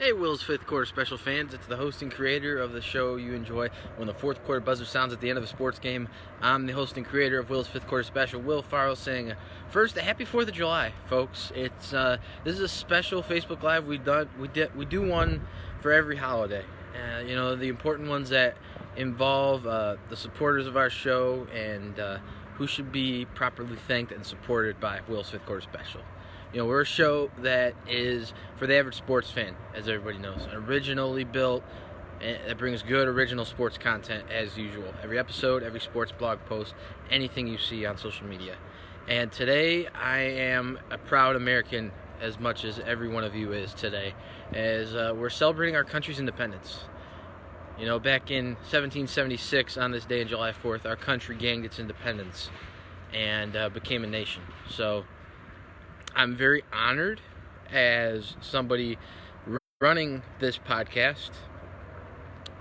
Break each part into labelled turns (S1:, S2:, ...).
S1: Hey, Will's fifth quarter special fans. It's the host and creator of the show you enjoy when the fourth quarter buzzer sounds at the end of a sports game. I'm the host and creator of Will's fifth quarter special, Will Farrell, saying first, a happy 4th of July, folks. It's this is a special Facebook Live we do one for every holiday. The important ones that involve the supporters of our show and who should be properly thanked and supported by Will's fifth quarter special. We're a show that is for the average sports fan, as everybody knows. Originally built, that brings good original sports content as usual. Every episode, every sports blog post, anything you see on social media. And today, I am a proud American as much as every one of you is today, as we're celebrating our country's independence. Back in 1776, on this day, on July 4th, our country gained its independence and became a nation. So I'm very honored as somebody running this podcast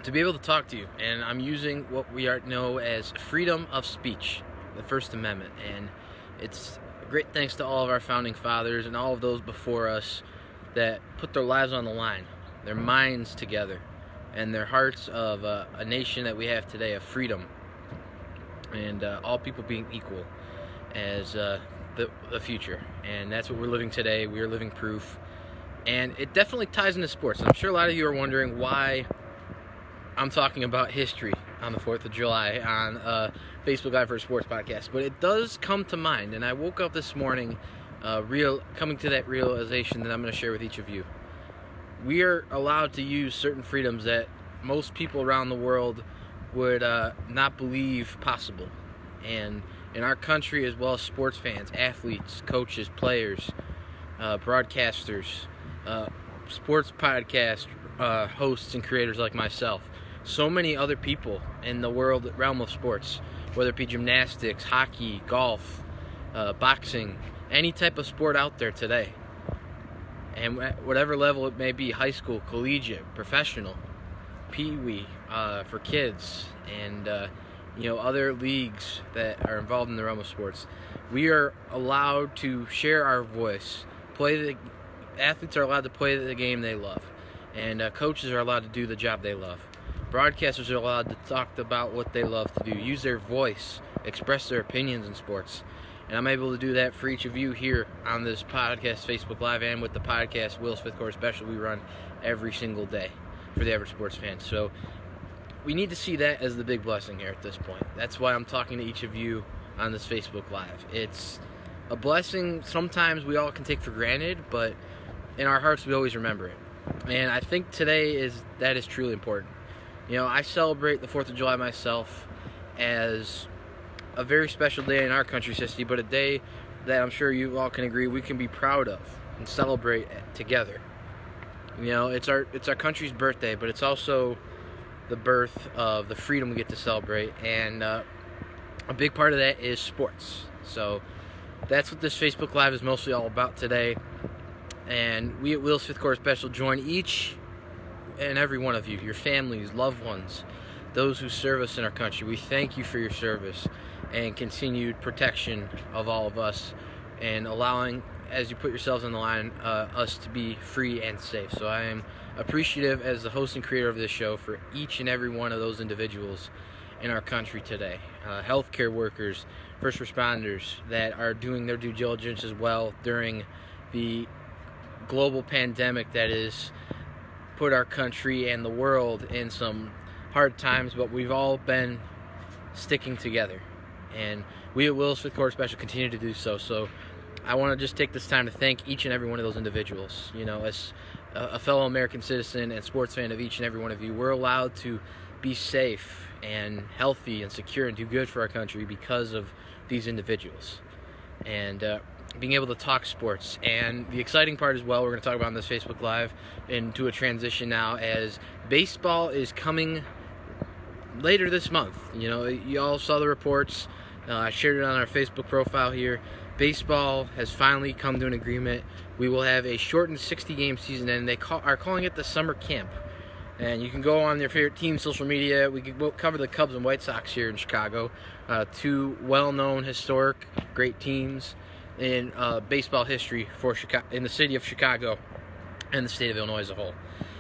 S1: to be able to talk to you, and I'm using what we know as freedom of speech, the First Amendment, and it's great thanks to all of our founding fathers and all of those before us that put their lives on the line, their minds together, and their hearts of a nation that we have today of freedom and all people being equal as the future. And that's what we're living today. We are living proof, and it definitely ties into sports. I'm sure a lot of you are wondering why I'm talking about history on the 4th of July on Facebook Live for a Sports Podcast, but it does come to mind, and I woke up this morning coming to that realization that I'm going to share with each of you. We are allowed to use certain freedoms that most people around the world would not believe possible. And in our country, as well as sports fans, athletes, coaches, players, broadcasters, sports podcast hosts and creators like myself, so many other people in the realm of sports, whether it be gymnastics, hockey, golf, boxing, any type of sport out there today, and at whatever level it may be, high school, collegiate, professional, pee-wee, for kids, and other leagues that are involved in the realm of sports. We are allowed to share our voice. Athletes are allowed to play the game they love, and coaches are allowed to do the job they love. Broadcasters are allowed to talk about what they love to do, use their voice, express their opinions in sports. And I'm able to do that for each of you here on this podcast, Facebook Live, and with the podcast, Will's Fifth Quarter Special, we run every single day for the average sports fan. So we need to see that as the big blessing here at this point. That's why I'm talking to each of you on this Facebook Live. It's a blessing sometimes we all can take for granted, but in our hearts we always remember it. And I think today that is truly important. I celebrate the 4th of July myself as a very special day in our country's history, but a day that I'm sure you all can agree we can be proud of and celebrate together. It's our country's birthday, but it's also the birth of the freedom we get to celebrate, and a big part of that is sports. So that's what this Facebook Live is mostly all about today, and we at Will's Fifth Quarter Special join each and every one of you, your families, loved ones, those who serve us in our country. We thank you for your service and continued protection of all of us, and allowing, as you put yourselves on the line, us to be free and safe. So I am appreciative as the host and creator of this show for each and every one of those individuals in our country today. Healthcare workers, first responders that are doing their due diligence as well during the global pandemic that has put our country and the world in some hard times, but we've all been sticking together. And we at Will's Fifth Quarter Special continue to do so. So I want to just take this time to thank each and every one of those individuals. As a fellow American citizen and sports fan of each and every one of you, we're allowed to be safe and healthy and secure and do good for our country because of these individuals. And being able to talk sports. And the exciting part as well, we're going to talk about on this Facebook Live, into a transition now, as baseball is coming later this month. You all saw the reports. I shared it on our Facebook profile here. Baseball has finally come to an agreement. We will have a shortened 60-game season, and they are calling it the summer camp. And you can go on your favorite team social media. We could cover the Cubs and White Sox here in Chicago, two well-known, historic, great teams in baseball history in the city of Chicago. and the state of Illinois as a whole.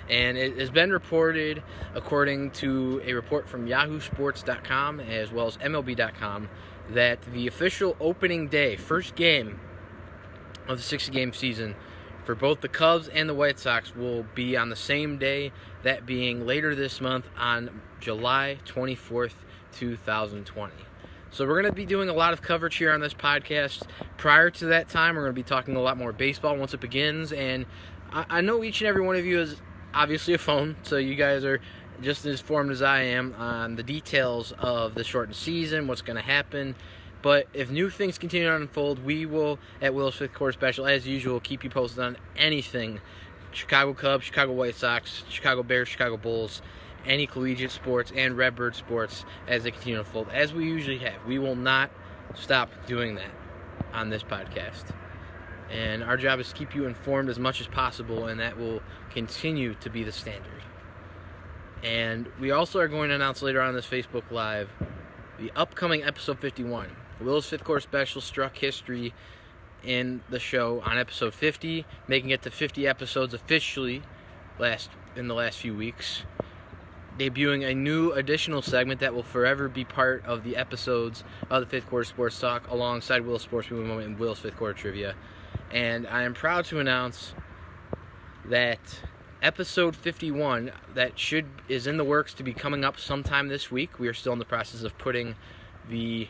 S1: And it has been reported, according to a report from YahooSports.com as well as MLB.com, that the official opening day, first game of the 60-game season for both the Cubs and the White Sox will be on the same day, that being later this month on July 24th, 2020. So we're going to be doing a lot of coverage here on this podcast. Prior to that time, we're going to be talking a lot more baseball once it begins. And I know each and every one of you is obviously a phone, so you guys are just as informed as I am on the details of the shortened season, what's going to happen. But if new things continue to unfold, we will, at Will's Fifth Quarter Special, as usual, keep you posted on anything Chicago Cubs, Chicago White Sox, Chicago Bears, Chicago Bulls, any collegiate sports, and Redbird sports as they continue to unfold, as we usually have. We will not stop doing that on this podcast. And our job is to keep you informed as much as possible, and that will continue to be the standard. And we also are going to announce later on this Facebook Live the upcoming episode 51. Will's Fifth Quarter Special struck history in the show on episode 50, making it to 50 episodes officially in the last few weeks, debuting a new additional segment that will forever be part of the episodes of the Fifth Quarter Sports Talk alongside Will's Sports Movie Moment and Will's Fifth Quarter Trivia. And I am proud to announce that episode 51 that is in the works to be coming up sometime this week. We are still in the process of putting the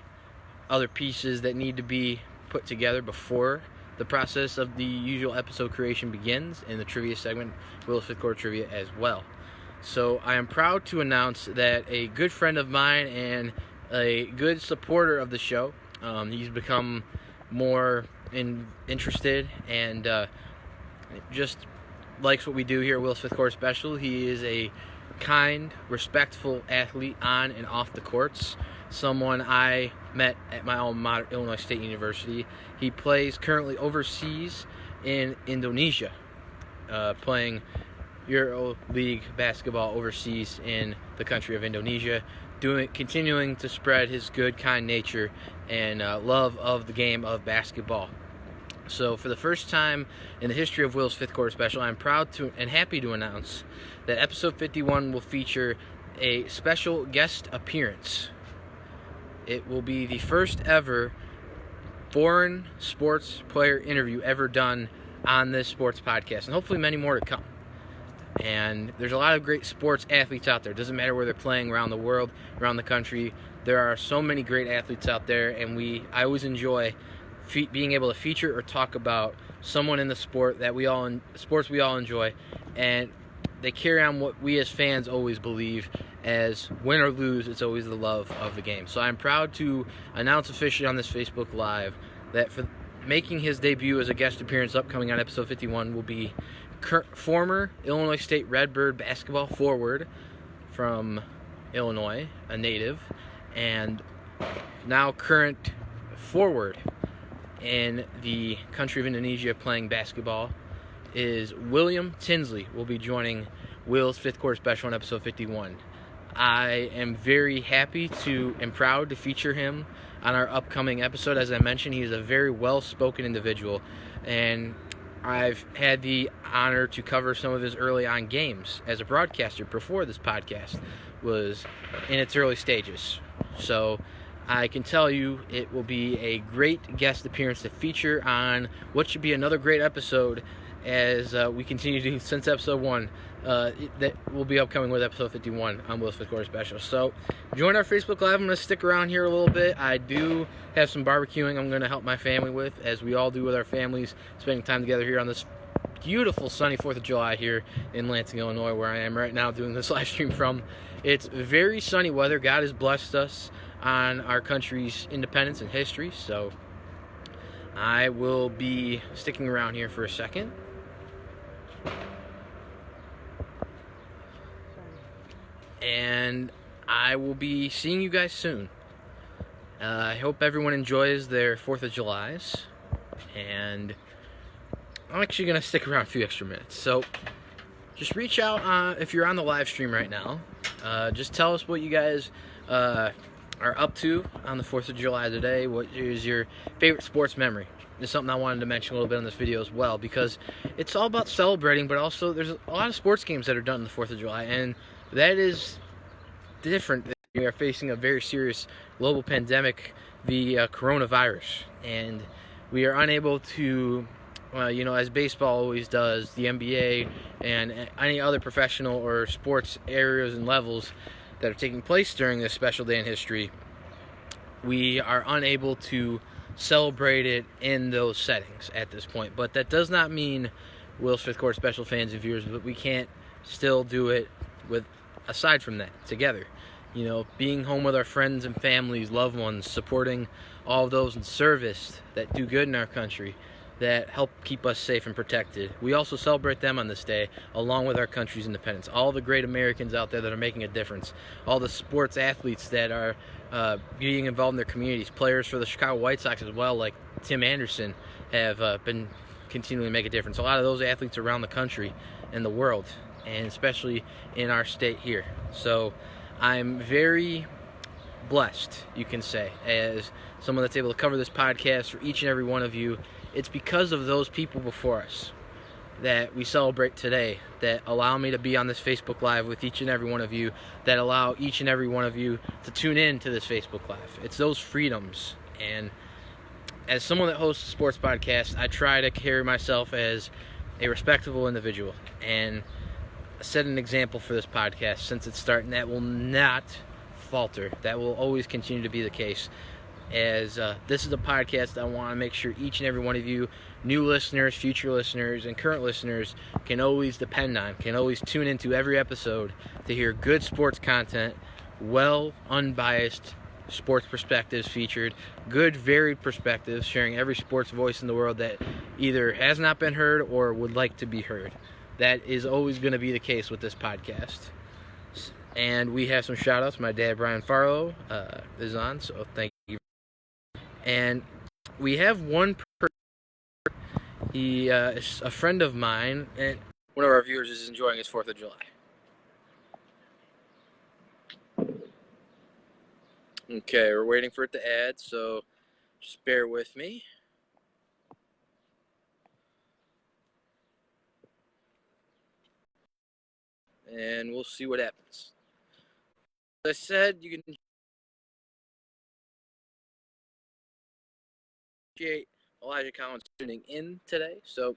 S1: other pieces that need to be put together before the process of the usual episode creation begins, and the trivia segment, Will's Fifth Quarter Trivia, as well. So I am proud to announce that a good friend of mine and a good supporter of the show, he's become more interested and just likes what we do here at Will's Fifth Quarter Special. He is a kind, respectful athlete on and off the courts, someone I met at my alma mater, Illinois State University. He plays currently overseas in Indonesia, playing Euro League basketball overseas in the country of Indonesia, continuing to spread his good, kind nature and love of the game of basketball. So for the first time in the history of Will's Fifth Quarter Special, I'm proud to and happy to announce that episode 51 will feature a special guest appearance. It will be the first ever foreign sports player interview ever done on this sports podcast, and hopefully many more to come. And there's a lot of great sports athletes out there. It doesn't matter where they're playing around the world, around the country. There are so many great athletes out there, and I always enjoy being able to feature or talk about someone in the sports we all enjoy, and they carry on what we as fans always believe, as win or lose, it's always the love of the game. So I'm proud to announce officially on this Facebook Live that for making his debut as a guest appearance upcoming on episode 51 will be former Illinois State Redbird basketball forward from Illinois, a native, and now current forward in the country of Indonesia playing basketball is William Tinsley. Will be joining Will's Fifth Quarter Special on episode 51. I am very happy and proud to feature him on our upcoming episode. As I mentioned, he is a very well-spoken individual, and I've had the honor to cover some of his early on games as a broadcaster before this podcast was in its early stages. So I can tell you it will be a great guest appearance to feature on what should be another great episode as we continue to do since episode 1. That will be upcoming with episode 51 on Will's Fifth Quarter Special. So join our Facebook Live. I'm going to stick around here a little bit. I do have some barbecuing I'm going to help my family with, as we all do with our families, spending time together here on this beautiful sunny 4th of July here in Lansing, Illinois, where I am right now doing this live stream from. It's very sunny weather. God has blessed us on our country's independence and history, so I will be sticking around here for a second. And I will be seeing you guys soon. I hope everyone enjoys their 4th of Julys, and I'm actually going to stick around a few extra minutes. So just reach out if you're on the live stream right now. Just tell us what you guys are up to on the 4th of July today. What is your favorite sports memory? is something I wanted to mention a little bit on this video as well, because it's all about celebrating, but also there's a lot of sports games that are done on the 4th of July, and that is different. We are facing a very serious global pandemic, the coronavirus, and we are unable to, as baseball always does, the NBA and any other professional or sports areas and levels that are taking place during this special day in history, we are unable to celebrate it in those settings at this point. But that does not mean, Will's Fifth Quarter Special fans and viewers, that we can't still do it aside from that, together. Being home with our friends and families, loved ones, supporting all of those in service that do good in our country, that help keep us safe and protected. We also celebrate them on this day, along with our country's independence. All the great Americans out there that are making a difference. All the sports athletes that are being involved in their communities. Players for the Chicago White Sox as well, like Tim Anderson, have been continuing to make a difference. A lot of those athletes around the country and the world, and especially in our state here. So I'm very blessed, you can say, as someone that's able to cover this podcast for each and every one of you. It's because of those people before us that we celebrate today, that allow me to be on this Facebook Live with each and every one of you, that allow each and every one of you to tune in to this Facebook Live. It's those freedoms. And as someone that hosts a sports podcast, I try to carry myself as a respectable individual and set an example for this podcast since it's starting. That will not falter. That will always continue to be the case, as this is a podcast I want to make sure each and every one of you, new listeners, future listeners, and current listeners, can always depend on, can always tune into every episode to hear good sports content, well, unbiased sports perspectives featured, good, varied perspectives, sharing every sports voice in the world that either has not been heard or would like to be heard. That is always going to be the case with this podcast. And we have some shout-outs. My dad, Brian Farlow, is on, so thank you. And we have one person. He is a friend of mine, and one of our viewers is enjoying his 4th of July. Okay, we're waiting for it to add, so just bear with me. And we'll see what happens. As I said, you can appreciate Elijah Collins tuning in today, so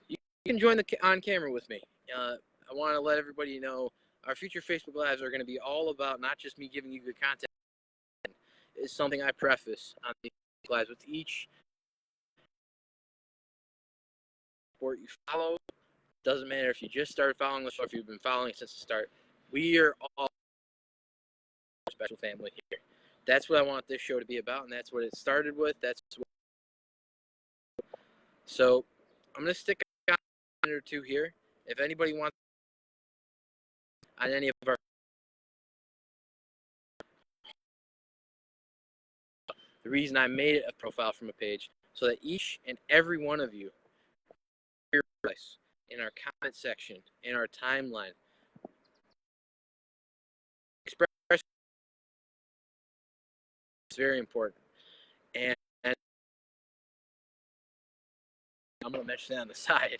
S1: you can join on camera with me. I want to let everybody know our future Facebook Lives are going to be all about not just me giving you good content. It's something I preface on these lives with each sport you follow. Doesn't matter if you just started following the show, if you've been following it since the start. We are all a special family here. That's what I want this show to be about, and that's what it started with. So I'm going to stick a comment or two here. If anybody wants on any of our, the reason I made it a profile from a page, so that each and every one of you, in our comment section, in our timeline, express. It's very important. And I'm going to mention that on the side.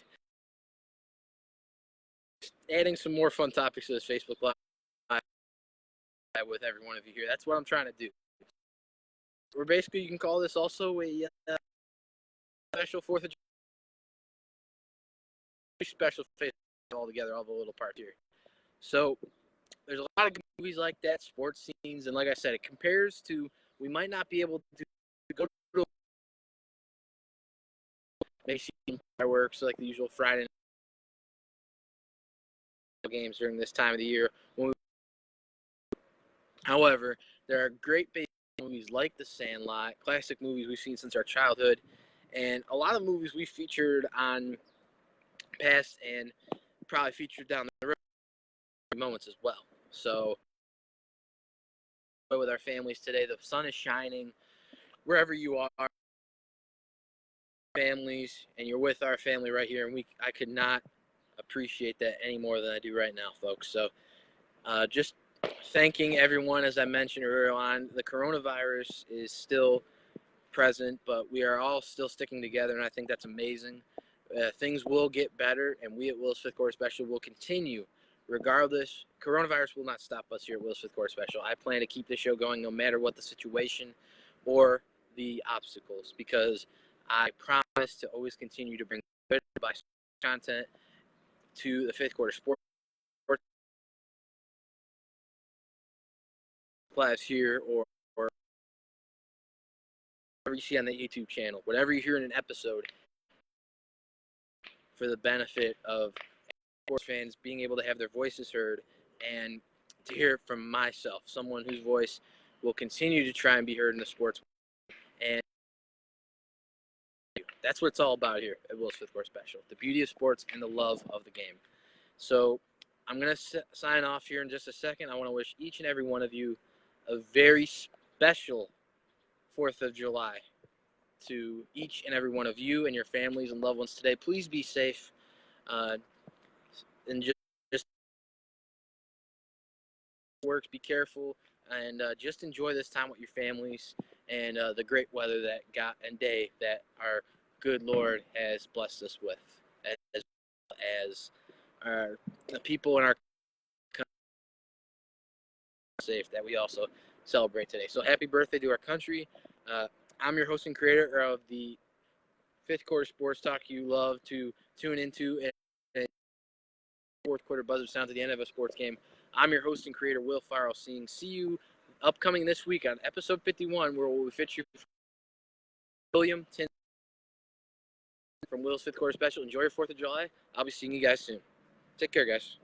S1: Adding some more fun topics to this Facebook Live with every one of you here. That's what I'm trying to do. Or basically, you can call this also a special 4th of July. Special face all together, all the little parts here. So there's a lot of movies like that, sports scenes, and like I said, it compares to, we might not be able to go to maybe see fireworks like the usual Friday games during this time of the year. However, there are great movies like The Sandlot, classic movies we've seen since our childhood, and a lot of movies we featured on past and probably featured down the road moments as well. So with our families today, the sun is shining wherever you are, families, and you're with our family right here, and I could not appreciate that any more than I do right now, folks. So just thanking everyone. As I mentioned earlier on, the coronavirus is still present, but we are all still sticking together, and I think that's amazing. Things will get better, and we at Will's Fifth Quarter Special will continue regardless. Coronavirus will not stop us here at Will's Fifth Quarter Special. I plan to keep this show going no matter what the situation or the obstacles, because I promise to always continue to bring good advice content to the Fifth Quarter Sports class here, or whatever you see on the YouTube channel, whatever you hear in an episode, for the benefit of sports fans being able to have their voices heard, and to hear it from myself, someone whose voice will continue to try and be heard in the sports. And that's what it's all about here at Will's Fifth Quarter Special: the beauty of sports and the love of the game. So I'm going to sign off here in just a second. I want to wish each and every one of you a very special 4th of July. To each and every one of you and your families and loved ones today, please be safe, and just works, be careful, and just enjoy this time with your families, and the great weather that day that our good Lord has blessed us with, as the people in our country safe, that we also celebrate today. So happy birthday to our country. I'm your host and creator of the Fifth Quarter Sports Talk you love to tune into, and fourth quarter buzzer sounds at the end of a sports game. I'm your host and creator, Will Farrell. See you upcoming this week on episode 51, where we'll feature William Tin from Will's Fifth Quarter Special. Enjoy your 4th of July. I'll be seeing you guys soon. Take care, guys.